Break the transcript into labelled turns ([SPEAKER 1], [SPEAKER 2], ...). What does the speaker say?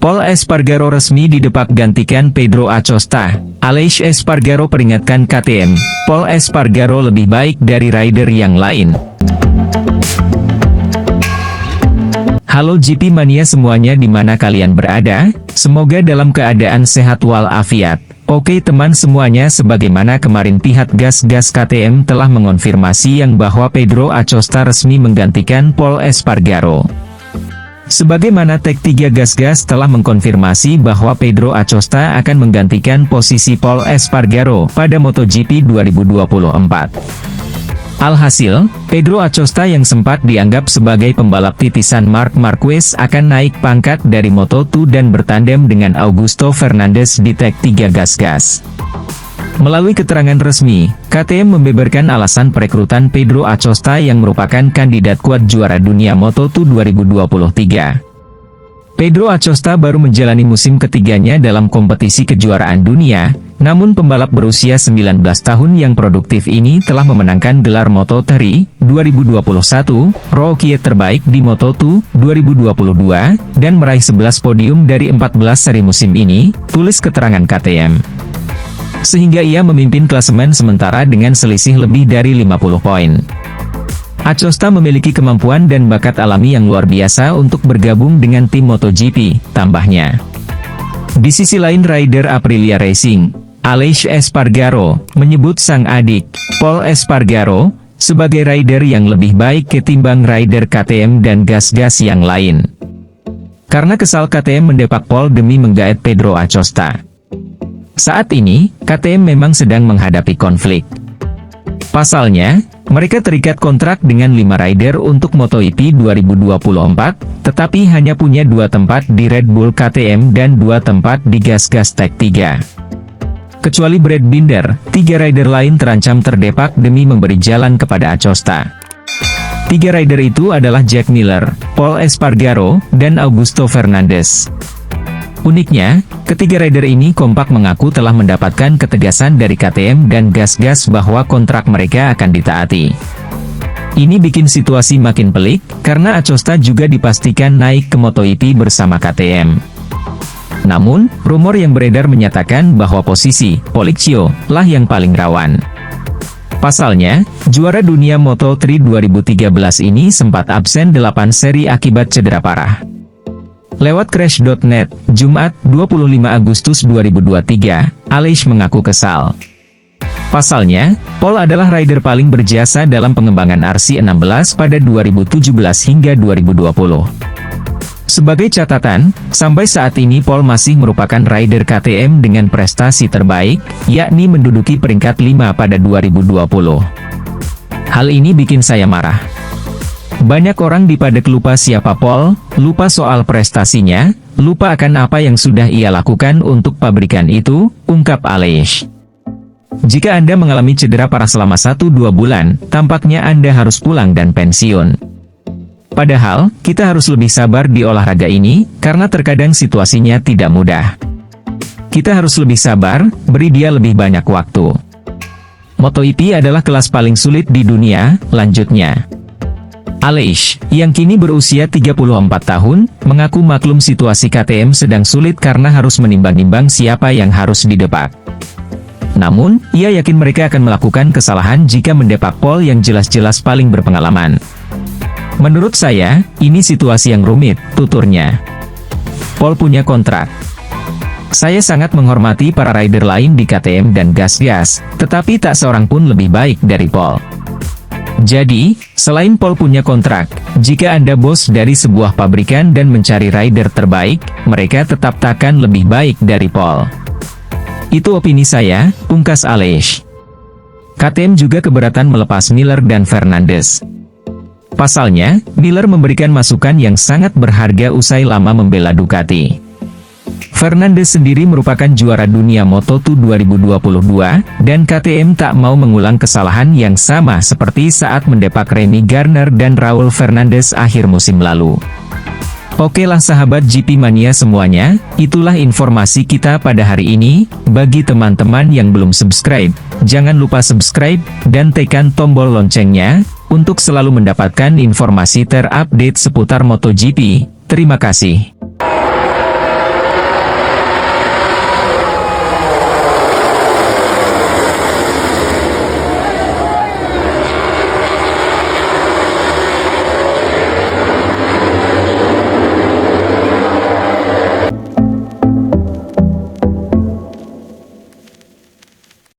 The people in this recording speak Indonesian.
[SPEAKER 1] Pol Espargaro resmi didepak gantikan Pedro Acosta. Aleix Espargaro peringatkan KTM, Pol Espargaro lebih baik dari rider yang lain. Halo GP Mania semuanya, di mana kalian berada? Semoga dalam keadaan sehat walafiat. Oke teman semuanya, sebagaimana kemarin pihak gas-gas KTM telah mengonfirmasi yang bahwa Pedro Acosta resmi menggantikan Pol Espargaro. Sebagaimana Tech3 Gas-Gas telah mengkonfirmasi bahwa Pedro Acosta akan menggantikan posisi Pol Espargaro pada MotoGP 2024. Alhasil, Pedro Acosta yang sempat dianggap sebagai pembalap titisan Marc Marquez akan naik pangkat dari Moto2 dan bertandem dengan Augusto Fernandez di Tech3 Gas-Gas. Melalui keterangan resmi, KTM membeberkan alasan perekrutan Pedro Acosta yang merupakan kandidat kuat juara dunia Moto2 2023. Pedro Acosta baru menjalani musim ketiganya dalam kompetisi kejuaraan dunia, namun pembalap berusia 19 tahun yang produktif ini telah memenangkan gelar Moto3 2021, rookie terbaik di Moto2 2022, dan meraih 11 podium dari 14 seri musim ini, tulis keterangan KTM. Sehingga ia memimpin klasemen sementara dengan selisih lebih dari 50 poin. Acosta memiliki kemampuan dan bakat alami yang luar biasa untuk bergabung dengan tim MotoGP, tambahnya. Di sisi lain, rider Aprilia Racing, Aleix Espargaro, menyebut sang adik, Pol Espargaro, sebagai rider yang lebih baik ketimbang rider KTM dan gas-gas yang lain. Karena kesal KTM mendepak Pol demi menggaet Pedro Acosta. Saat ini, KTM memang sedang menghadapi konflik. Pasalnya, mereka terikat kontrak dengan 5 rider untuk MotoGP 2024, tetapi hanya punya 2 tempat di Red Bull KTM dan 2 tempat di gas-gas Tech3. Kecuali Brad Binder, 3 rider lain terancam terdepak demi memberi jalan kepada Acosta. 3 rider itu adalah Jack Miller, Pol Espargaro, dan Augusto Fernandez. Uniknya, ketiga rider ini kompak mengaku telah mendapatkan ketegasan dari KTM dan gas-gas bahwa kontrak mereka akan ditaati. Ini bikin situasi makin pelik, karena Acosta juga dipastikan naik ke MotoGP bersama KTM. Namun, rumor yang beredar menyatakan bahwa posisi Policcio lah yang paling rawan. Pasalnya, juara dunia Moto3 2013 ini sempat absen 8 seri akibat cedera parah. Lewat Crash.net, Jumat, 25 Agustus 2023, Aleix mengaku kesal. Pasalnya, Pol adalah rider paling berjasa dalam pengembangan RC16 pada 2017 hingga 2020. Sebagai catatan, sampai saat ini Pol masih merupakan rider KTM dengan prestasi terbaik, yakni menduduki peringkat 5 pada 2020. Hal ini bikin saya marah. Banyak orang di Paddock lupa siapa Pol, lupa soal prestasinya, lupa akan apa yang sudah ia lakukan untuk pabrikan itu, ungkap Aleix. Jika Anda mengalami cedera parah selama 1-2 bulan, tampaknya Anda harus pulang dan pensiun. Padahal, kita harus lebih sabar di olahraga ini, karena terkadang situasinya tidak mudah. Kita harus lebih sabar, beri dia lebih banyak waktu. MotoGP adalah kelas paling sulit di dunia, lanjutnya. Aleix, yang kini berusia 34 tahun, mengaku maklum situasi KTM sedang sulit karena harus menimbang-nimbang siapa yang harus didepak. Namun, ia yakin mereka akan melakukan kesalahan jika mendepak Pol yang jelas-jelas paling berpengalaman. Menurut saya, ini situasi yang rumit, tuturnya. Pol punya kontrak. Saya sangat menghormati para rider lain di KTM dan gas-gas, tetapi tak seorang pun lebih baik dari Pol. Jadi, selain Pol punya kontrak, jika Anda bos dari sebuah pabrikan dan mencari rider terbaik, mereka tetap takkan lebih baik dari Pol. Itu opini saya, pungkas Aleix. KTM juga keberatan melepas Miller dan Fernandez. Pasalnya, Miller memberikan masukan yang sangat berharga usai lama membela Ducati. Fernandez sendiri merupakan juara dunia Moto2 2022, dan KTM tak mau mengulang kesalahan yang sama seperti saat mendepak Remy Gardner dan Raul Fernandez akhir musim lalu. Oke lah sahabat GP Mania semuanya, itulah informasi kita pada hari ini. Bagi teman-teman yang belum subscribe, jangan lupa subscribe, dan tekan tombol loncengnya, untuk selalu mendapatkan informasi terupdate seputar MotoGP. Terima kasih.